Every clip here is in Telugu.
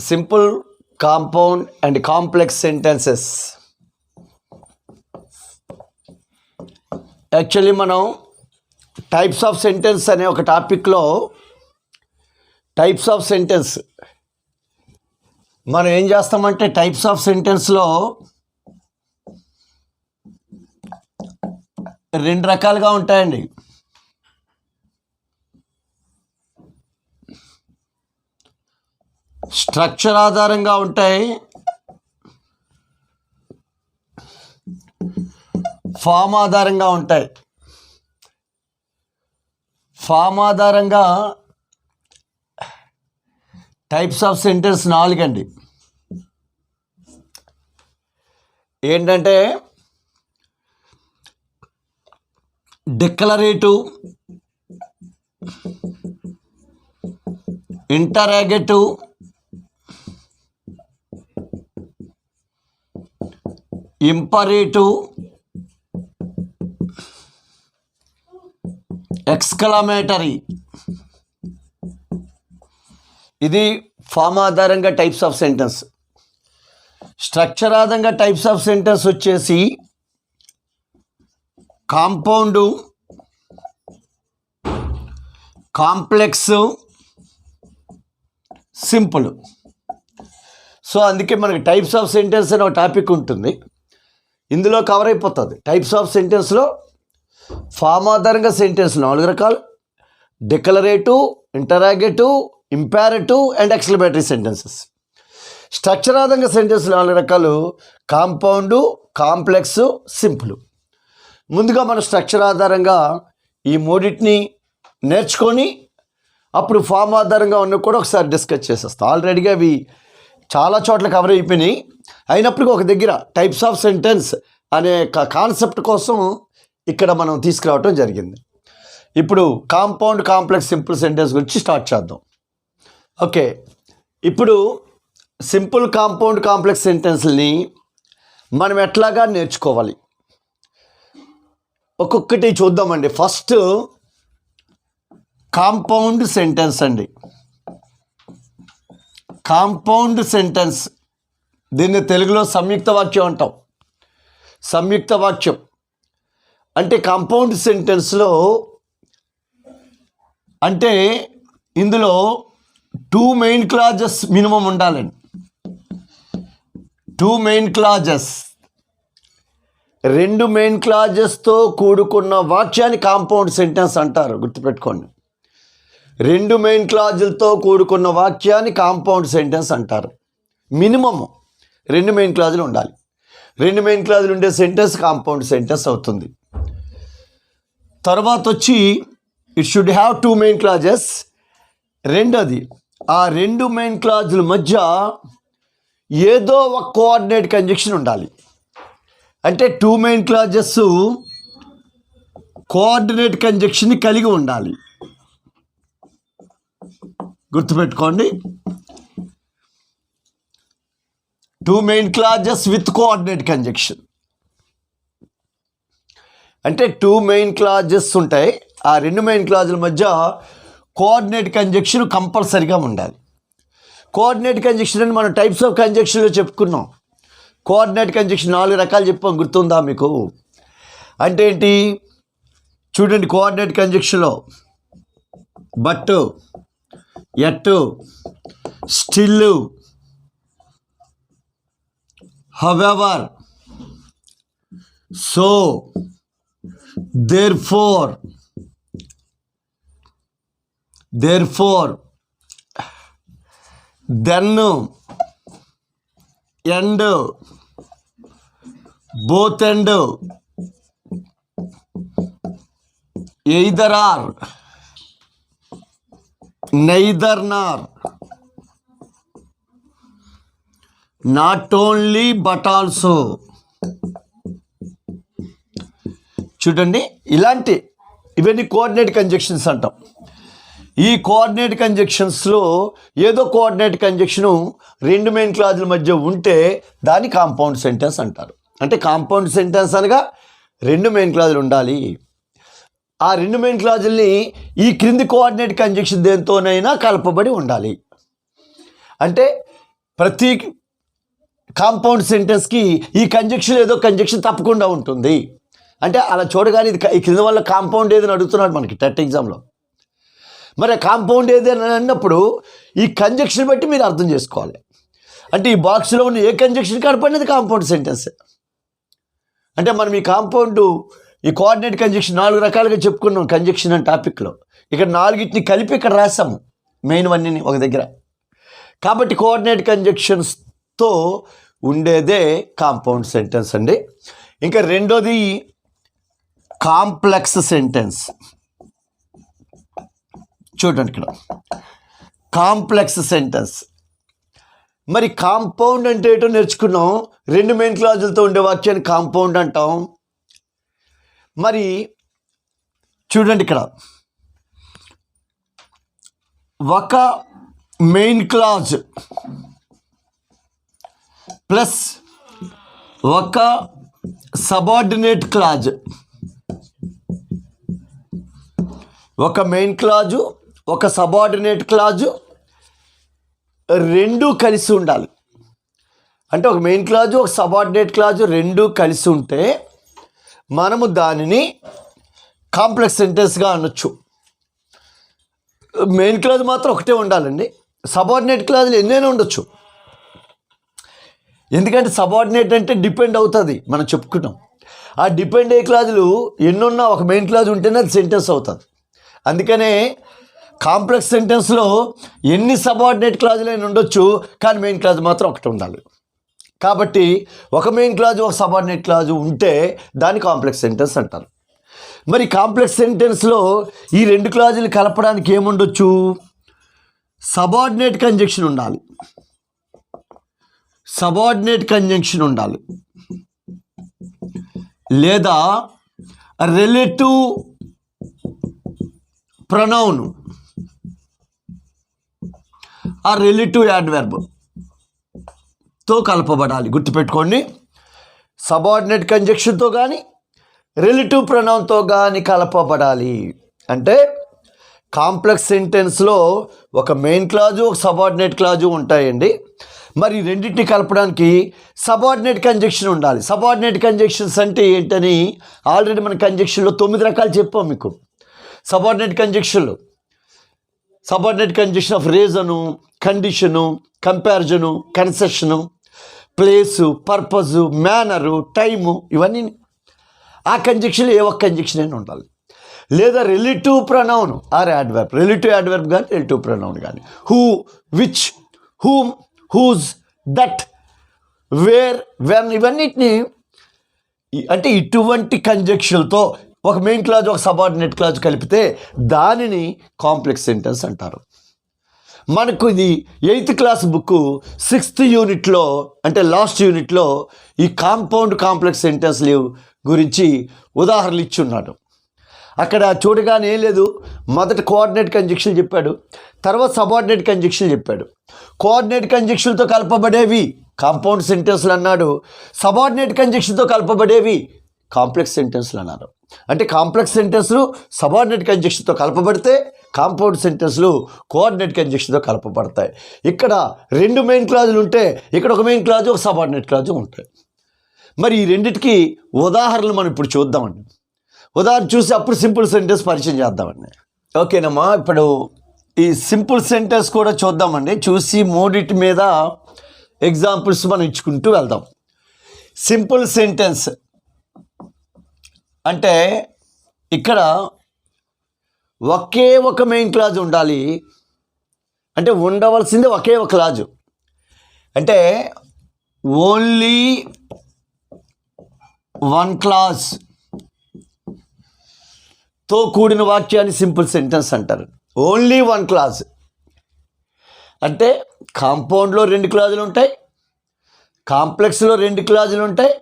Simple, compound and complex sentences. Actually మనం టైప్స్ ఆఫ్ సెంటెన్స్ అనే ఒక టాపిక్లో టైప్స్ ఆఫ్ సెంటెన్స్ మనం ఏం చేస్తామంటే టైప్స్ ఆఫ్ సెంటెన్స్లో రెండు రకాలుగా ఉంటాయండి. స్ట్రక్చర్ ఆధారంగా ఉంటాయి, ఫామ్ ఆధారంగా ఉంటాయి. ఫామ్ ఆధారంగా టైప్స్ ఆఫ్ సెంటెన్స్ 4 అండి. ఏంటంటే డిక్లరేటివ్, ఇంటరాగేటివ్, ఇంపరేటివ్, ఎక్స్క్లమేటరీ. ఇది ఫామ్ ఆధారంగా టైప్స్ ఆఫ్ సెంటెన్స్. స్ట్రక్చర్ ఆధారంగా టైప్స్ ఆఫ్ సెంటెన్స్ వచ్చేసి కాంపౌండు, కాంప్లెక్స్, సింపుల్. సో అందుకే మనకి టైప్స్ ఆఫ్ సెంటెన్స్ అనే ఒక టాపిక్ ఉంటుంది, ఇందులో కవర్ అయిపోతుంది. టైప్స్ ఆఫ్ సెంటెన్స్లో ఫామ్ ఆధారంగా సెంటెన్స్ 4 రకాలు: declarative, interrogative, imperative and exclamatory sentences. Structure ఆధారంగా సెంటెన్స్ 4 రకాలు: కాంపౌండు, కాంప్లెక్స్, సింపుల్. ముందుగా మన స్ట్రక్చర్ ఆధారంగా ఈ మూడింటిని నేర్చుకొని అప్పుడు ఫామ్ ఆధారంగా ఉన్న కూడా ఒకసారి డిస్కస్ చేసేస్తాం. ఆల్రెడీగా అవి చాలా చోట్ల కవర్ అయిపోయినాయి. అయినప్పటికీ ఒక దగ్గర టైప్స్ ఆఫ్ సెంటెన్స్ అనే కాన్సెప్ట్ కోసం ఇక్కడ మనం తీసుకురావటం జరిగింది. ఇప్పుడు కాంపౌండ్, కాంప్లెక్స్, సింపుల్ సెంటెన్స్ గురించి స్టార్ట్ చేద్దాం. ఓకే, ఇప్పుడు సింపుల్, కాంపౌండ్, కాంప్లెక్స్ సెంటెన్స్ని మనం ఎట్లాగా నేర్చుకోవాలి ఒక్కొక్కటి చూద్దామండి. ఫస్ట్ కాంపౌండ్ సెంటెన్స్ అండి. కాంపౌండ్ సెంటెన్స్, దీన్ని తెలుగులో సంయుక్త వాక్యం అంటాం. సంయుక్త వాక్యం అంటే కాంపౌండ్ సెంటెన్స్లో అంటే ఇందులో 2 మెయిన్ క్లాజెస్ మినిమం ఉండాలండి. 2 మెయిన్ క్లాజెస్, 2 మెయిన్ క్లాజెస్తో కూడుకున్న వాక్యాన్ని కాంపౌండ్ సెంటెన్స్ అంటారు. గుర్తుపెట్టుకోండి, 2 మెయిన్ క్లాజులతో కూడుకున్న వాక్యాన్ని కాంపౌండ్ సెంటెన్స్ అంటారు. మినిమము 2 మెయిన్ క్లాజులు ఉండాలి. 2 మెయిన్ క్లాజులు ఉండే సెంటెన్స్ కాంపౌండ్ సెంటెన్స్ అవుతుంది. తర్వాత వచ్చి it should have 2 main clauses. రెండోది, ఆ 2 మెయిన్ క్లాజుల మధ్య ఏదో ఒక కోఆర్డినేట్ కంజంక్షన్ ఉండాలి. అంటే 2 మెయిన్ క్లాజెస్ కోఆర్డినేట్ కంజంక్షన్ని కలిగి ఉండాలి. గుర్తుపెట్టుకోండి, 2 main clauses with coordinate conjunction. అంటే 2 మెయిన్ క్లాజెస్ ఉంటాయి, ఆ 2 మెయిన్ క్లాజుల మధ్య కోఆర్డినేట్ కంజంక్షన్ కంపల్సరీగా ఉండాలి. కోఆర్డినేట్ కంజంక్షన్ అని మనం టైప్స్ ఆఫ్ కంజంక్షన్లో చెప్పుకున్నాం. కోఆర్డినేట్ కంజంక్షన్ 4 రకాలు చెప్పాం, గుర్తుందా మీకు? అంటే ఏంటి చూడండి, కోఆర్డినేట్ కంజంక్షన్లో but, at, still, however, so, therefore, then, and, both and, either or, neither nor, not only but also. చూడండి, ఇవన్నీ కోఆర్డినేట్ కంజంక్షన్స్ అంటాం. ఈ కోఆర్డినేట్ కంజంక్షన్స్లో ఏదో కోఆర్డినేట్ కంజంక్షను 2 మెయిన్ క్లాజుల మధ్య ఉంటే దాన్ని కాంపౌండ్ సెంటెన్స్ అంటారు. అంటే కాంపౌండ్ సెంటెన్స్ అనగా 2 మెయిన్ క్లాజులు ఉండాలి. ఆ 2 మెయిన్ క్లాజుల్ని ఈ క్రింది కోఆర్డినేట్ కంజంక్షన్ దేంతోనైనా కలపబడి ఉండాలి. అంటే ప్రతి కాంపౌండ్ సెంటెన్స్కి ఈ కంజంక్షన్ ఏదో కంజంక్షన్ తప్పకుండా ఉంటుంది. అంటే అలా చూడగానే ఇది ఈ కింద వల్ల కాంపౌండ్ ఏదని అడుగుతున్నాడు మనకి టెట్ ఎగ్జామ్లో. మరి కాంపౌండ్ ఏది అని అన్నప్పుడు ఈ కంజంక్షన్ బట్టి మీరు అర్థం చేసుకోవాలి. అంటే ఈ బాక్స్లో ఉన్న ఏ కంజంక్షన్ కనపడినది కాంపౌండ్ సెంటెన్స్. అంటే మనం ఈ కాంపౌండ్ ఈ కోఆర్డినేట్ కంజంక్షన్ 4 రకాలుగా చెప్పుకున్నాం కంజంక్షన్ అనే టాపిక్లో. ఇక్కడ 4టిని కలిపి ఇక్కడ రాసాము మెయిన్ వన్నీ ఒక దగ్గర. కాబట్టి కోఆర్డినేట్ కంజంక్షన్స్తో ఉండేదే కాంపౌండ్ సెంటెన్స్ అండి. ఇంకా రెండోది కాంప్లెక్స్ సెంటెన్స్. చూడండి ఇక్కడ కాంప్లెక్స్ సెంటెన్స్. మరి కాంపౌండ్ అంటే ఏంటో నేర్చుకున్నాం. 2 మెయిన్ క్లాజులతో ఉండే వాక్యాన్ని కాంపౌండ్ అంటాం. మరి చూడండి ఇక్కడ ఒక మెయిన్ క్లాజ్ ప్లస్ ఒక సబార్డినేట్ క్లాజ్, ఒక మెయిన్ క్లాజు ఒక సబార్డినేట్ క్లాజు రెండూ కలిసి ఉండాలి. అంటే ఒక మెయిన్ క్లాజు ఒక సబార్డినేట్ క్లాజు రెండూ కలిసి ఉంటే మనము దానిని కాంప్లెక్స్ సెంటెన్స్గా అనొచ్చు. మెయిన్ క్లాజ్ మాత్రం ఒకటే ఉండాలండి. సబార్డినేట్ క్లాజులు ఎన్నైనా ఉండొచ్చు. ఎందుకంటే సబార్డినేట్ అంటే డిపెండ్ అవుతుంది, మనం చెప్పుకున్నాం. ఆ డిపెండ్ అయ్యే క్లాజులు ఎన్నున్నా ఒక మెయిన్ క్లాజ్ ఉంటేనే అది సెంటెన్స్ అవుతుంది. అందుకనే కాంప్లెక్స్ సెంటెన్స్లో ఎన్ని సబార్డినేట్ క్లాజులు అయినా ఉండొచ్చు, కానీ మెయిన్ క్లాజ్ మాత్రం ఒకటి ఉండాలి. కాబట్టి ఒక మెయిన్ క్లాజు ఒక సబార్డినేట్ క్లాజు ఉంటే దాన్ని కాంప్లెక్స్ సెంటెన్స్ అంటారు. మరి కాంప్లెక్స్ సెంటెన్స్లో ఈ 2 క్లాజులు కలపడానికి ఏముండొచ్చు? సబార్డినేట్ కంజంక్షన్ ఉండాలి, సబార్డినేట్ కంజంక్షన్ ఉండాలి, లేదా రిలేటివ్ ప్రొనౌన్ ఆ రిలేటివ్ యాడ్వర్బ్ తో కలపబడాలి. గుర్తుపెట్టుకోండి, సబార్డినేట్ కంజంక్షన్తో కానీ రిలేటివ్ ప్రొనౌన్తో కానీ కలపబడాలి. అంటే కాంప్లెక్స్ సెంటెన్స్లో ఒక మెయిన్ క్లాజు ఒక సబార్డినేట్ క్లాజు ఉంటాయండి. మరి రెండింటిని కలపడానికి సబార్డినేట్ కంజంక్షన్ ఉండాలి. సబార్డినేట్ కంజంక్షన్స్ అంటే ఏంటని ఆల్రెడీ మన కంజంక్షన్లో 9 రకాలు చెప్పాం మీకు. సబార్డినేట్ కంజంక్షన్లో subordinate conjunction of reason, condition, comparison, concession, place, purpose, manner, time, ఇవన్నీ ఆ కంజంక్షన్లో ఏ ఒక్క కంజంక్షన్ అయినా ఉండాలి. లేదా relative pronoun or adverb, relative adverb కానీ రిలేటివ్ ప్రొనౌన్ కానీ, who, which, whom, whose, that, where, when, ఇవన్నిటిని అంటే ఇటువంటి కంజంక్షన్తో ఒక మెయిన్ క్లాజ్ ఒక సబార్డినేట్ క్లాజ్ కలిపితే దానిని కాంప్లెక్స్ సెంటెన్స్ అంటారు. మనకు ఇది 8th క్లాస్ బుక్ 6th యూనిట్లో అంటే లాస్ట్ యూనిట్లో ఈ కాంపౌండ్ కాంప్లెక్స్ సెంటెన్స్లు గురించి ఉదాహరణలు ఇచ్చి ఉన్నాడు. అక్కడ చూడగానే ఏం లేదు, మొదట కోఆర్డినేట్ కంజంక్షన్ చెప్పాడు, తర్వాత సబార్డినేట్ కంజంక్షన్ చెప్పాడు. కోఆర్డినేట్ కంజంక్షన్తో కలపబడేవి కాంపౌండ్ సెంటెన్స్లు అన్నాడు, సబార్డినేట్ కంజంక్షన్తో కలపబడేవి కాంప్లెక్స్ సెంటెన్స్లు అన్నారు. అంటే కాంప్లెక్స్ సెంటెన్స్లు సబార్డినేట్ కంజంక్షన్తో కలపబడితే కాంపౌండ్ సెంటెన్స్లు కోఆర్డినేట్ కంజంక్షన్తో కలపబడతాయి. ఇక్కడ 2 మెయిన్ క్లాజులు ఉంటే ఇక్కడ ఒక మెయిన్ క్లాజు ఒక సబార్డినేట్ క్లాజు ఉంటాయి. మరి ఈ రెండింటికి ఉదాహరణలు మనం ఇప్పుడు చూద్దామండి. ఉదాహరణ చూసి అప్పుడు సింపుల్ సెంటెన్స్ పరిచయం చేద్దామండి. ఓకేనమ్మా, ఇప్పుడు ఈ సింపుల్ సెంటెన్స్ కూడా చూద్దామండి. చూసి 3 మీద ఎగ్జాంపుల్స్ మనం ఇచ్చుకుంటూ వెళ్దాం. సింపుల్ సెంటెన్స్ అంటే ఇక్కడ ఒకే ఒక మెయిన్ క్లాజ్ ఉండాలి. అంటే ఉండవలసింది ఒకే ఒక క్లాజు. అంటే ఓన్లీ వన్ క్లాజ్ తో కూడిన వాక్యాన్ని సింపుల్ సెంటెన్స్ అంటారు. ఓన్లీ వన్ క్లాజ్ అంటే కాంపౌండ్లో 2 క్లాజులు ఉంటాయి, కాంప్లెక్స్లో 2 క్లాజులు ఉంటాయి,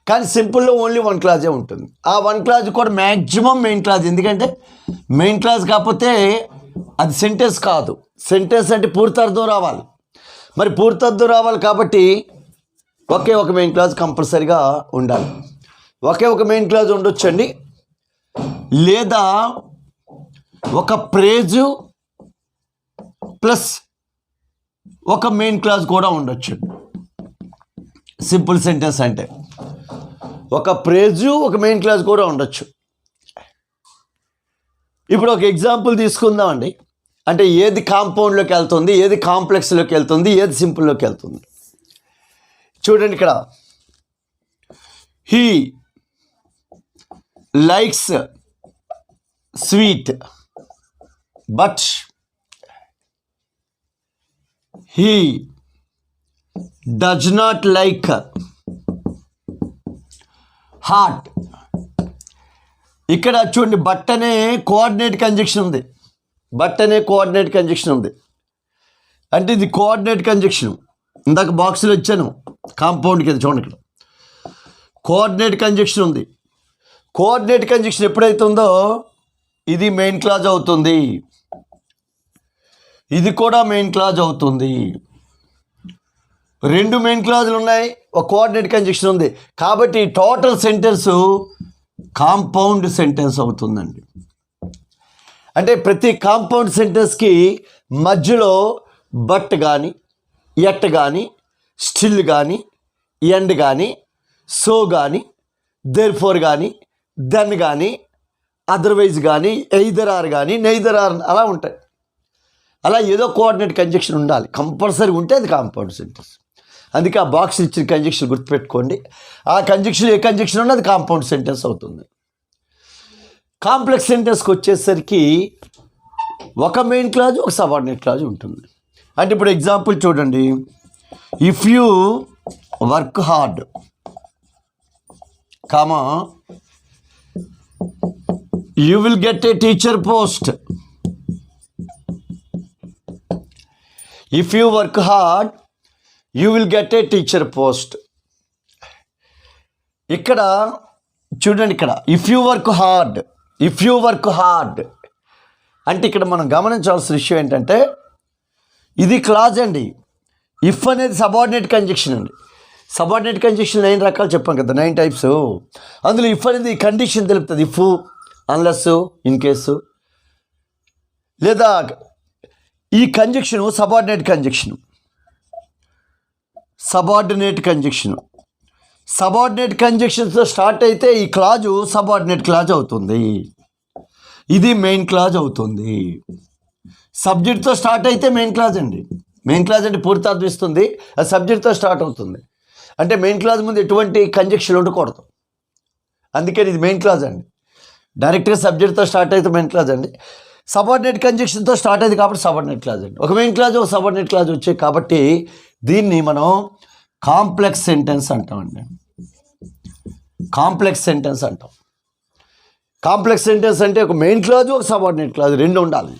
కానీ సింపుల్లో ఓన్లీ 1 క్లాజే ఉంటుంది. ఆ 1 క్లాజ్ కూడా మ్యాక్సిమం మెయిన్ క్లాజ్. ఎందుకంటే మెయిన్ క్లాజ్ కాకపోతే అది సెంటెన్స్ కాదు. సెంటెన్స్ అంటే పూర్తార్థం రావాలి. మరి పూర్తార్థం రావాలి కాబట్టి ఒకే ఒక మెయిన్ క్లాజ్ కంపల్సరీగా ఉండాలి. ఒకే ఒక మెయిన్ క్లాజ్ ఉండొచ్చండి, లేదా ఒక ప్రేజు ప్లస్ ఒక మెయిన్ క్లాజ్ కూడా ఉండొచ్చు. సింపుల్ సెంటెన్స్ అంటే ఒక ప్రేజు ఒక మెయిన్ క్లాజ్ కూడా ఉండొచ్చు. ఇప్పుడు ఒక ఎగ్జాంపుల్ తీసుకుందామండి. అంటే ఏది కాంపౌండ్లోకి వెళ్తుంది, ఏది కాంప్లెక్స్లోకి వెళ్తుంది, ఏది సింపుల్లోకి వెళ్తుంది. చూడండి ఇక్కడ, he likes sweet but he does not like hot. ఇక్కడ చూడండి, బట్ అనే కోఆర్డినేట్ కంజంక్షన్ ఉంది. బట్ అనే కోఆర్డినేట్ కంజంక్షన్ ఉంది. అంటే ఇది కోఆర్డినేట్ కంజంక్షన్. ఇందాక బాక్స్లో ఇచ్చాను కాంపౌండ్ కింద. చూడండి, ఇక్కడ కోఆర్డినేట్ కంజంక్షన్ ఉంది. కోఆర్డినేట్ కంజంక్షన్ ఎప్పుడైతే ఉందో ఇది మెయిన్ క్లాజ్ అవుతుంది, ఇది కూడా మెయిన్ క్లాజ్ అవుతుంది. రెండు మెయిన్ క్లాజులు ఉన్నాయి, ఒక కోఆర్డినేట్ కంజంక్షన్ ఉంది. కాబట్టి టోటల్ సెంటెన్స్ కాంపౌండ్ సెంటెన్స్ అవుతుందండి. అంటే ప్రతి కాంపౌండ్ సెంటెన్స్కి మధ్యలో బట్ కానీ, ఎట్ కానీ, స్టిల్ కానీ, ఎండ్ కానీ, సో కానీ, దేర్ఫోర్ కానీ, దెన్ కానీ, అదర్వైజ్ కానీ, ఎయిదర్ ఆర్ కానీ, నెయిదర్ ఆర్ అలా ఉంటాయి. అలా ఏదో కోఆర్డినేట్ కంజంక్షన్ ఉండాలి, కంపల్సరీ ఉంటే అది కాంపౌండ్ సెంటెన్స్. అందుకే ఆ బాక్స్ ఇచ్చిన కంజంక్షన్ గుర్తుపెట్టుకోండి. ఆ కంజంక్షన్ ఏ కంజంక్షన్ ఉన్నా అది కాంపౌండ్ సెంటెన్స్ అవుతుంది. కాంప్లెక్స్ సెంటెన్స్కి వచ్చేసరికి ఒక మెయిన్ క్లాజ్ ఒక సబార్డినేట్ క్లాజ్ ఉంటుంది. అంటే ఇప్పుడు ఎగ్జాంపుల్ చూడండి, if you work hard comma you will get a teacher post. If you work hard you will get a teacher post. ఇక్కడ చూడండి, ఇక్కడ if you work hard, if you work hard అంటే ఇక్కడ మనం గమనించాల్సిన విషయం ఏంటంటే ఇది క్లాజ్ అండి. ఇఫ్ అనేది సబార్డినేట్ కంజంక్షన్ అండి. సబార్డినేట్ కంజంక్షన్ 9 రకాలు చెప్పాం కదా, 9 టైప్స్. అందులో ఇఫ్ అనేది కండిషన్ తెలుపుతుంది. ఇఫ్, అన్లెస్, ఇన్ కేసు, లేదా ఈ conjunction subordinate conjunction. Subordinate conjunction, subordinate కంజంక్షన్తో స్టార్ట్ అయితే ఈ క్లాజు సబార్డినేట్ క్లాజ్ అవుతుంది, ఇది మెయిన్ క్లాజ్ అవుతుంది. సబ్జెక్ట్తో స్టార్ట్ అయితే మెయిన్ క్లాజ్ అండి. మెయిన్ క్లాజ్ అంటే పూర్తార్థం ఇస్తుంది, అది సబ్జెక్ట్తో స్టార్ట్ అవుతుంది. అంటే మెయిన్ క్లాజ్ ముందు ఎటువంటి కంజంక్షన్ ఉండకూడదు, అందుకని ఇది మెయిన్ క్లాజ్ అండి. డైరెక్ట్గా సబ్జెక్ట్తో స్టార్ట్ అయితే మెయిన్ క్లాజ్ అండి. సబార్డినేట్ కంజంక్షన్తో స్టార్ట్ అయింది కాబట్టి సబార్డినేట్ క్లాజ్ అండి. ఒక మెయిన్ క్లాజ్ ఒక సబార్డినేట్ క్లాజ్ వచ్చాయి కాబట్టి దీన్ని మనం కాంప్లెక్స్ సెంటెన్స్ అంటామండి. కాంప్లెక్స్ సెంటెన్స్ అంటాం. కాంప్లెక్స్ సెంటెన్స్ అంటే ఒక మెయిన్ క్లాజ్ ఒక సబార్డినేట్ క్లాజ్ రెండు ఉండాలి.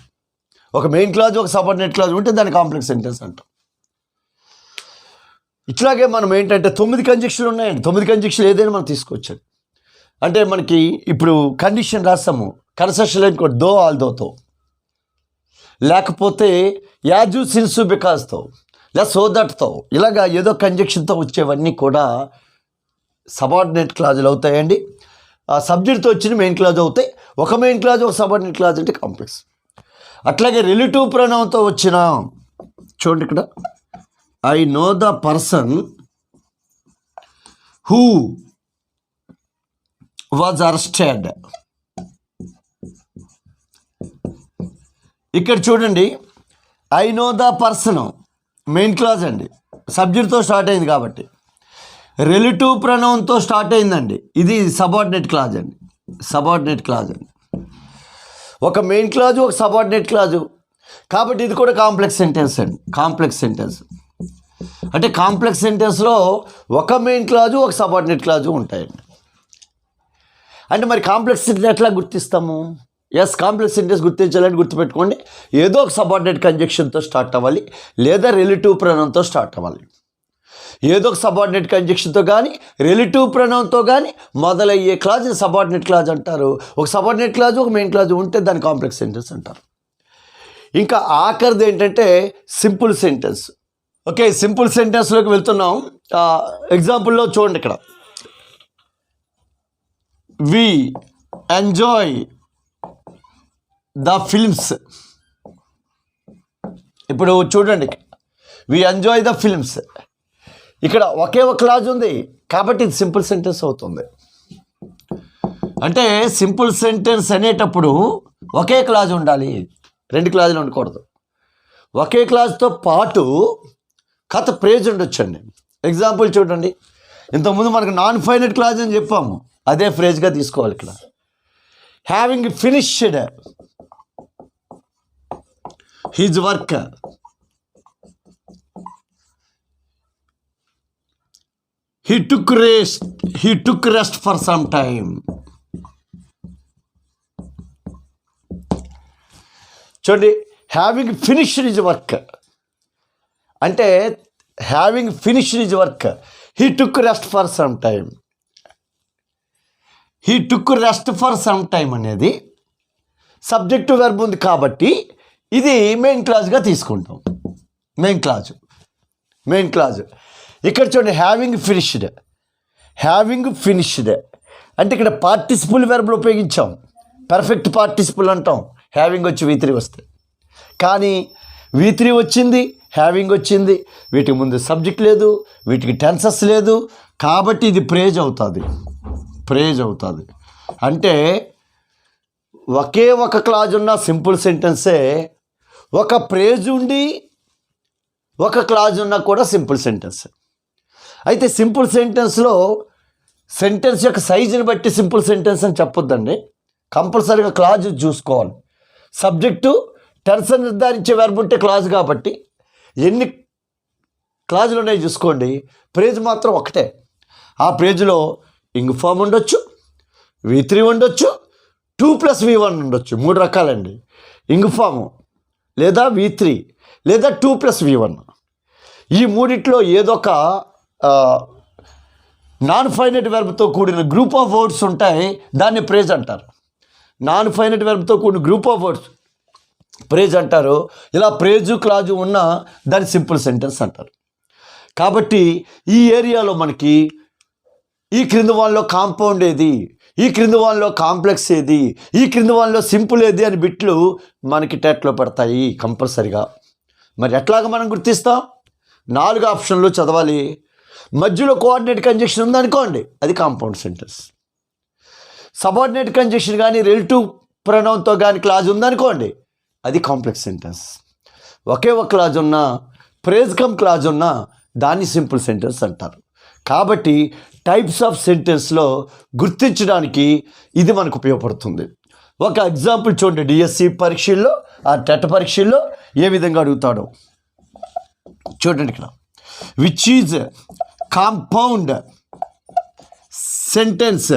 ఒక మెయిన్ క్లాజ్ ఒక సబార్డినేట్ క్లాజ్ ఉంటే దాన్ని కాంప్లెక్స్ సెంటెన్స్ అంటాం. ఇట్లాగే మనం ఏంటంటే 9 కంజంక్షన్లు ఉన్నాయండి. 9 కంజంక్షన్లు ఏదైనా మనం తీసుకోవచ్చండి. అంటే మనకి ఇప్పుడు కండిషన్ రాస్తాము, కన్సెషన్ లేని దో ఆల్ దోతో, లేకపోతే యాజు సిన్సు బికాస్తో, లేదా సో దట్తో, ఇలాగా ఏదో కంజంక్షన్తో వచ్చేవన్నీ కూడా సబార్డినేట్ క్లాజులు అవుతాయండి. ఆ సబ్జెక్ట్తో వచ్చిన మెయిన్ క్లాజ్ అవుతాయి. ఒక మెయిన్ క్లాజ్ ఒక సబార్డినేట్ క్లాజ్ అంటే కాంప్లెక్స్. అట్లాగే రిలేటివ్ ప్రొనౌన్తో వచ్చిన, చూడండి ఇక్కడ, I know the person who was arrested. ఇక్కడ చూడండి, I know the person main clause అండి, సబ్జెక్ట్తో స్టార్ట్ అయింది కాబట్టి. రిలేటివ్ ప్రొనౌన్తో స్టార్ట్ అయిందండి, ఇది సబార్డినేట్ క్లాజ్ అండి. సబార్డినేట్ క్లాజ్ అండి. ఒక మెయిన్ క్లాజు ఒక సబార్డినేట్ క్లాజు కాబట్టి ఇది కూడా కాంప్లెక్స్ సెంటెన్స్ అండి. కాంప్లెక్స్ సెంటెన్స్ అంటే కాంప్లెక్స్ సెంటెన్స్లో ఒక మెయిన్ క్లాజు ఒక సబార్డినేట్ క్లాజు ఉంటాయండి. అంటే మరి కాంప్లెక్స్ సెంటెన్స్ ఎట్లా గుర్తిస్తాము? ఎస్, కాంప్లెక్స్ సెంటెన్స్ గుర్తించాలని గుర్తుపెట్టుకోండి, ఏదో ఒక సబార్డినేట్ కంజంక్షన్తో స్టార్ట్ అవ్వాలి, లేదా రిలేటివ్ ప్రొనౌన్తో స్టార్ట్ అవ్వాలి. ఏదో ఒక సబార్డినేట్ కంజంక్షన్తో కానీ రిలేటివ్ ప్రొనౌన్తో కానీ మొదలయ్యే క్లాజ్ సబార్డినేట్ క్లాజ్ అంటారు. ఒక సబార్డినేట్ క్లాజ్ ఒక మెయిన్ క్లాజ్ ఉంటే దాన్ని కాంప్లెక్స్ సెంటెన్స్ అంటారు. ఇంకా ఆఖరిది ఏంటంటే సింపుల్ సెంటెన్స్. ఓకే, సింపుల్ సెంటెన్స్లోకి వెళ్తున్నాం. ఎగ్జాంపుల్లో చూడండి, ఇక్కడ వి ఎంజాయ్ ద ఫిల్మ్స్. ఇప్పుడు చూడండి, వి ఎంజాయ్ ద ఫిల్మ్స్. ఇక్కడ ఒకే ఒక క్లాజ్ ఉంది కాబట్టి ఇది సింపుల్ సెంటెన్స్ అవుతుంది. అంటే సింపుల్ సెంటెన్స్ అనేటప్పుడు ఒకే క్లాజ్ ఉండాలి, 2 క్లాజులు ఉండకూడదు. ఒకే క్లాజ్తో పాటు కథ ప్రేజ్ ఉండొచ్చండి. ఎగ్జాంపుల్ చూడండి, ఇంతకుముందు మనకు నాన్ ఫైనైట్ క్లాజ్ అని చెప్పాము, అదే ఫ్రేజ్గా తీసుకోవాలి. ఇక్కడ having finished his work, he took rest for some time. చూడండి, హ్యావింగ్ ఫినిష్డ్ హిజ్ వర్క్ అంటే having finished his work he took rest for some time. he took rest for some time అనేది సబ్జెక్టివ్ వెర్బ్ ఉంది కాబట్టి ఇది మెయిన్ క్లాజ్గా తీసుకుంటాం. Main clause. ఇక్కడ చూడండి, హ్యావింగ్ ఫినిష్డ్ అంటే ఇక్కడ పార్టిసిపుల్ వెర్బ్లు ఉపయోగించాం. పర్ఫెక్ట్ పార్టిసిపుల్ అంటాం హ్యావింగ్ వచ్చి V3 వస్తే. కానీ V3 వచ్చింది, హ్యావింగ్ వచ్చింది, వీటికి ముందు సబ్జెక్ట్ లేదు, వీటికి టెన్సెస్ లేదు, కాబట్టి ఇది ప్రేజ్ అవుతుంది. అంటే ఒకే ఒక క్లాజ్ ఉన్న సింపుల్ సెంటెన్సే, ఒక ప్రేజ్ ఉండి ఒక క్లాజ్ ఉన్నా కూడా సింపుల్ సెంటెన్స్. అయితే సింపుల్ సెంటెన్స్లో సెంటెన్స్ యొక్క సైజుని బట్టి సింపుల్ సెంటెన్స్ అని చెప్పొద్దండి. కంపల్సరీగా క్లాజ్ చూసుకోవాలి. సబ్జెక్టు టెన్స్ నిర్ధారించే వెర్బ్ ఉంటే క్లాజ్ కాబట్టి ఎన్ని క్లాజులు ఉన్నాయో చూసుకోండి. ప్రేజ్ మాత్రం ఒకటే. ఆ ప్రేజ్లో ఇంగ్ ఫామ్ ఉండొచ్చు, V3 ఉండొచ్చు, 2+V1 ఉండొచ్చు. 3 రకాలండి. ఇంగ్ ఫాము లేదా V3 లేదా 2+V1. ఈ మూడిట్లో ఏదో ఒక నాన్ ఫైనైట్ వెర్బ్తో కూడిన గ్రూప్ ఆఫ్ వర్డ్స్ ఉంటాయి, దాన్ని ప్రేజ్ అంటారు. నాన్ ఫైనైట్ వెర్బ్తో కూడిన గ్రూప్ ఆఫ్ వర్డ్స్ ప్రేజ్ అంటారు. ఇలా ప్రేజు క్లాజు ఉన్న దాన్ని సింపుల్ సెంటెన్స్ అంటారు. కాబట్టి ఈ ఏరియాలో మనకి ఈ క్రింది వాళ్ళలో కాంపౌండ్ ఏది, ఈ క్రింది వాళ్ళలో కాంప్లెక్స్ ఏది, ఈ క్రింది వాళ్ళలో సింపుల్ ఏది అని బిట్లు మనకి టెట్లో పడతాయి కంపల్సరిగా. మరి ఎట్లాగా మనం గుర్తిస్తాం? 4 ఆప్షన్లు చదవాలి. మధ్యలో కోఆర్డినేట్ కంజంక్షన్ ఉందనుకోండి, అది కాంపౌండ్ సెంటెన్స్. సబార్డినేట్ కంజంక్షన్ కానీ రిలేటివ్ ప్రొనౌన్తో కానీ క్లాజ్ ఉందనుకోండి, అది కాంప్లెక్స్ సెంటెన్స్. ఒకే ఒక క్లాజ్ ఉన్నా, ప్రేజ్ కమ్ క్లాజ్ ఉన్నా దాన్ని సింపుల్ సెంటెన్స్ అంటారు. కాబట్టి టైప్స్ ఆఫ్ సెంటెన్స్లో గుర్తించడానికి ఇది మనకు ఉపయోగపడుతుంది. ఒక ఎగ్జాంపుల్ చూడండి, డిఎస్సి పరీక్షల్లో ఆ టెట్ పరీక్షల్లో ఏ విధంగా అడుగుతాడో చూడండి. ఇక్కడ which is compound sentence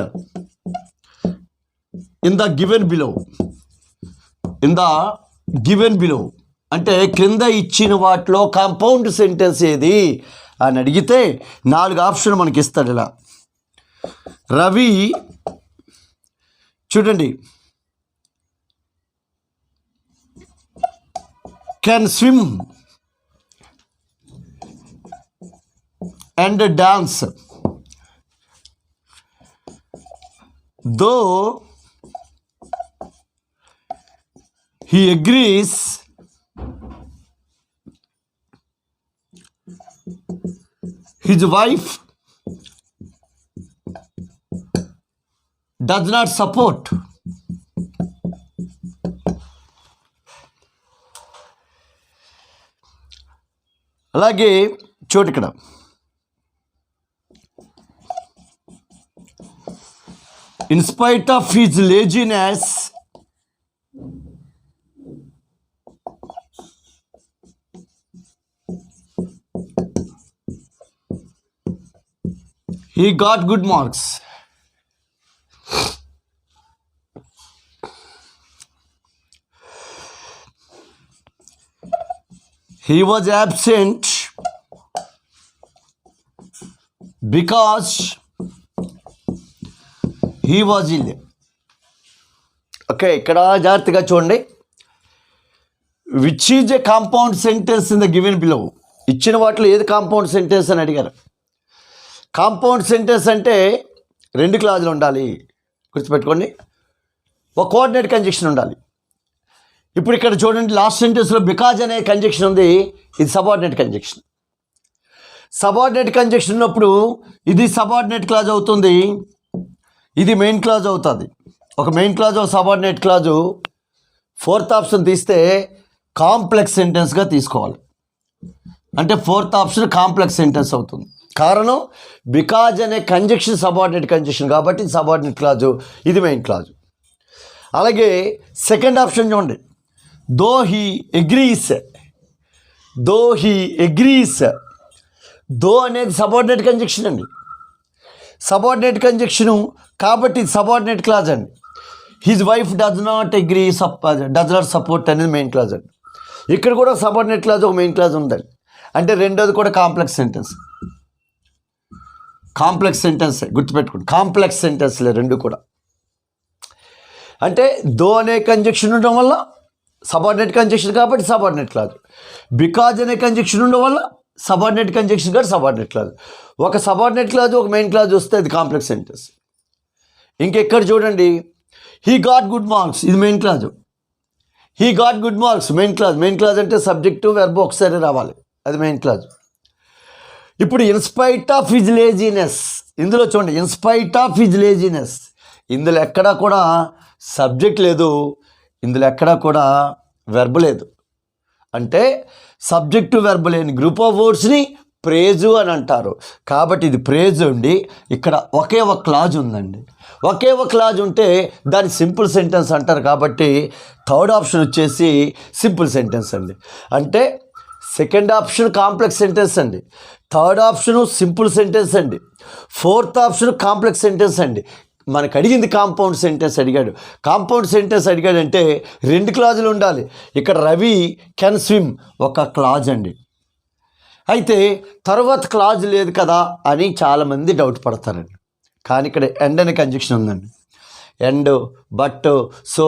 in the given below అంటే క్రింద ఇచ్చిన వాటిలో కాంపౌండ్ సెంటెన్స్ ఏది అని అడిగితే 4 ఆప్షన్ మనకి ఇస్తాడు. ఇలా రవి చూడండి, can swim and dance though he agrees his wife does not support. అలాగే చూడు ఇక్కడ in spite of his laziness he got good marks. He was absent because he was ill. Okay, ఇక్కడ జాగ్రత్తగా చూడండి. Which is a compound sentence in the given below. ఇచ్చిన వాటిలో ఏది కాంపౌండ్ సెంటెన్స్ అని అడిగారు. కాంపౌండ్ సెంటెన్స్ అంటే 2 క్లాజులు ఉండాలి, గుర్తుపెట్టుకోండి. ఒక కోఆర్డినేట్ కంజంక్షన్ ఉండాలి. ఇప్పుడు ఇక్కడ చూడండి, లాస్ట్ సెంటెన్స్లో బికాజ్ అనే కంజంక్షన్ ఉంది, ఇది సబార్డినేట్ కంజంక్షన్. సబార్డినేట్ కంజంక్షన్ ఉన్నప్పుడు ఇది సబార్డినేట్ క్లాజ్ అవుతుంది, ఇది మెయిన్ క్లాజ్ అవుతుంది. ఒక మెయిన్ క్లాజ్ ఒక సబార్డినేట్ క్లాజు. ఫోర్త్ ఆప్షన్ తీస్తే కాంప్లెక్స్ సెంటెన్స్గా తీసుకోవాలి. అంటే ఫోర్త్ ఆప్షన్ కాంప్లెక్స్ సెంటెన్స్ అవుతుంది. కారణం బికాజ్ అనే కంజంక్షన్ సబార్డినేట్ కంజంక్షన్ కాబట్టి ఇది సబార్డినేట్ క్లాజు, ఇది మెయిన్ క్లాజు. అలాగే సెకండ్ ఆప్షన్ చూడండి, దో హీ అగ్రీస్. దో అనేది సబార్డినేట్ కంజంక్షన్ అండి, సబార్డినేట్ కంజంక్షను కాబట్టి ఇది సబార్డినేట్ క్లాజ్ అండి. His wife does not support అనేది మెయిన్ క్లాజ్ అండి. ఇక్కడ కూడా సబార్డినేట్ క్లాజ్ ఒక మెయిన్ క్లాజ్ ఉందండి. అంటే రెండోది కూడా కాంప్లెక్స్ సెంటెన్సే గుర్తుపెట్టుకోండి, కాంప్లెక్స్ సెంటెన్స్లే రెండు కూడా. అంటే దో అనే కంజంక్షన్ ఉండడం వల్ల సబార్డినేట్ కంజంక్షన్ కాబట్టి సబార్డినేట్ క్లాజ్, బికాజ్ అనే కంజంక్షన్ ఉండడం వల్ల సబార్డినేట్ కంజంక్షన్ కాబట్టి సబార్డినేట్ క్లాజ్. ఒక సబార్డినేట్ క్లాజ్ ఒక మెయిన్ క్లాజ్ వస్తే అది కాంప్లెక్స్ సెంటెన్స్. ఇంకెక్కడ చూడండి, హీ గాట్ గుడ్ మార్క్స్, ఇది main clause. He got good marks main clause అంటే సబ్జెక్టు వెర్బ్ ఒకసారి రావాలి, అది మెయిన్ క్లాజ్. ఇప్పుడు ఇన్స్పైట్ ఆఫ్ హిజ్ లేజినెస్, ఇందులో చూడండి ఇన్స్పైట్ ఆఫ్ హిజ్ లేజినెస్, ఇందులో ఎక్కడా కూడా సబ్జెక్ట్ లేదు, ఇందులో ఎక్కడా కూడా వెర్బ్ లేదు. అంటే సబ్జెక్టు వెర్బ్ లేని గ్రూప్ ఆఫ్ వర్డ్స్ని ప్రేజు అని అంటారు. కాబట్టి ఇది ప్రేజు ఉండి ఇక్కడ ఒకే ఒక క్లాజ్ ఉందండి. ఒకే ఒక క్లాజ్ ఉంటే దాన్ని సింపుల్ సెంటెన్స్ అంటారు. కాబట్టి థర్డ్ ఆప్షన్ వచ్చేసి సింపుల్ సెంటెన్స్ అండి. అంటే సెకండ్ ఆప్షన్ కాంప్లెక్స్ సెంటెన్స్ అండి, థర్డ్ ఆప్షను సింపుల్ సెంటెన్స్ అండి, ఫోర్త్ ఆప్షన్ కాంప్లెక్స్ సెంటెన్స్ అండి. మనకు అడిగింది కాంపౌండ్ సెంటెన్స్ అడిగాడు. కాంపౌండ్ సెంటెన్స్ అడిగాడంటే రెండు క్లాజులు ఉండాలి. ఇక్కడ రవి కెన్ స్విమ్ ఒక క్లాజ్ అండి. అయితే తర్వాత క్లాజ్ లేదు కదా అని చాలామంది డౌట్ పడతారండి. కానీ ఇక్కడ ఎండ్ అనే కంజంక్షన్ ఉందండి. And, but, so,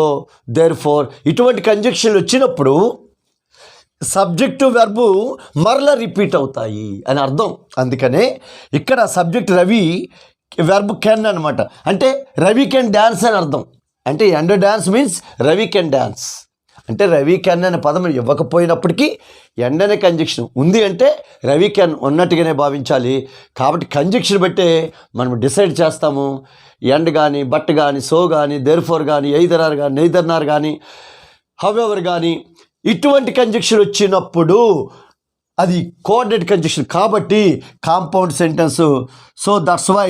therefore ఇటువంటి కంజంక్షన్లు వచ్చినప్పుడు సబ్జెక్టు వెర్బు మరలా రిపీట్ అవుతాయి అని అర్థం. అందుకనే ఇక్కడ సబ్జెక్ట్ రవి, వెర్బ్ కెన్ అనమాట. అంటే రవి కెన్ డ్యాన్స్ అని అర్థం. అంటే end dance means Ravi can dance. అంటే రవి కెన్ అనే పదం ఇవ్వకపోయినప్పటికీ ఎండ్ అనే కంజంక్షన్ ఉంది అంటే రవి కెన్ ఉన్నట్టుగానే భావించాలి. కాబట్టి కంజంక్షన్ బట్టే మనం డిసైడ్ చేస్తాము. ఎండ్ కానీ, బట్ కానీ, సో కానీ, దేర్ ఫోర్ కానీ, ఎయిదర్ ఆర్ కానీ, నెయిదర్ నార్ కానీ, హౌఎవర్ కానీ ఇటువంటి కంజంక్షన్ వచ్చినప్పుడు అది కోఆర్డినేట్ కంజంక్షన్ కాబట్టి compound sentence. So that's why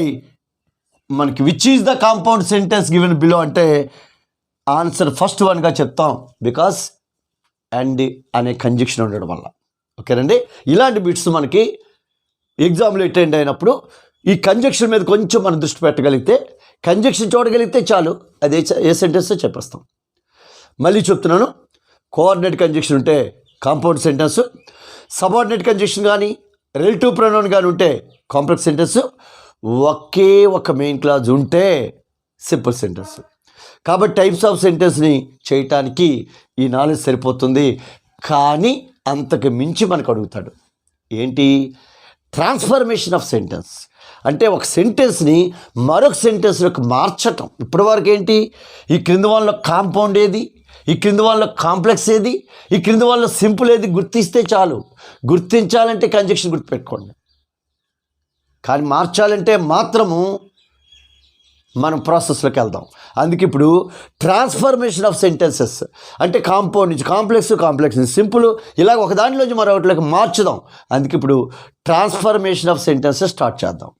మనకి which is the compound sentence given below అంటే ఆన్సర్ ఫస్ట్ వన్గా చెప్తాం, బికాస్ అండ్ అనే కంజంక్షన్ ఉండడం వల్ల. ఓకేనండి, ఇలాంటి బిట్స్ మనకి ఎగ్జామ్లో అటెండ్ అయినప్పుడు ఈ కంజంక్షన్ మీద కొంచెం మనం దృష్టి పెట్టగలిగితే, కంజంక్షన్ చూడగలిగితే చాలు, అదే ఏ సెంటెన్సో చెప్పేస్తాం. మళ్ళీ చెప్తున్నాను, కోఆర్డినేట్ కంజంక్షన్ ఉంటే కాంపౌండ్ సెంటెన్స్, సబార్డినేట్ కంజంక్షన్ కానీ రిలేటివ్ ప్రొనౌన్ కానీ ఉంటే కాంప్లెక్స్ సెంటెన్స్, ఒకే ఒక మెయిన్ క్లాజ్ ఉంటే సింపుల్ సెంటెన్స్. కాబట్టి టైప్స్ ఆఫ్ సెంటెన్స్ని చేయటానికి ఈ నాలెడ్జ్ సరిపోతుంది. కానీ అంతకు మించి మనకు అడుగుతాడు ఏంటి, ట్రాన్స్ఫర్మేషన్ ఆఫ్ సెంటెన్స్. అంటే ఒక సెంటెన్స్ని మరొక సెంటెన్స్లోకి మార్చటం. ఇప్పటివరకు ఏంటి, ఈ క్రింది వాళ్ళలో కాంపౌండ్ ఏది, ఈ క్రింది వాళ్ళలో కాంప్లెక్స్ ఏది, ఈ క్రింది వాళ్ళలో సింపుల్ ఏది గుర్తిస్తే చాలు. గుర్తించాలంటే కంజంక్షన్ గుర్తుపెట్టుకోండి, కానీ మార్చాలంటే మాత్రము మనం ప్రాసెస్లోకి వెళ్దాం. అందుకే ఇప్పుడు ట్రాన్స్ఫర్మేషన్ ఆఫ్ సెంటెన్సెస్ అంటే కాంపౌండ్ నుంచి కాంప్లెక్స్ నుంచి సింపుల్, ఇలాగ ఒక దాంట్లోంచి మరొకటిలోకి మార్చుదాం. అందుకే ఇప్పుడు ట్రాన్స్ఫర్మేషన్ ఆఫ్ సెంటెన్సెస్ స్టార్ట్ చేద్దాం.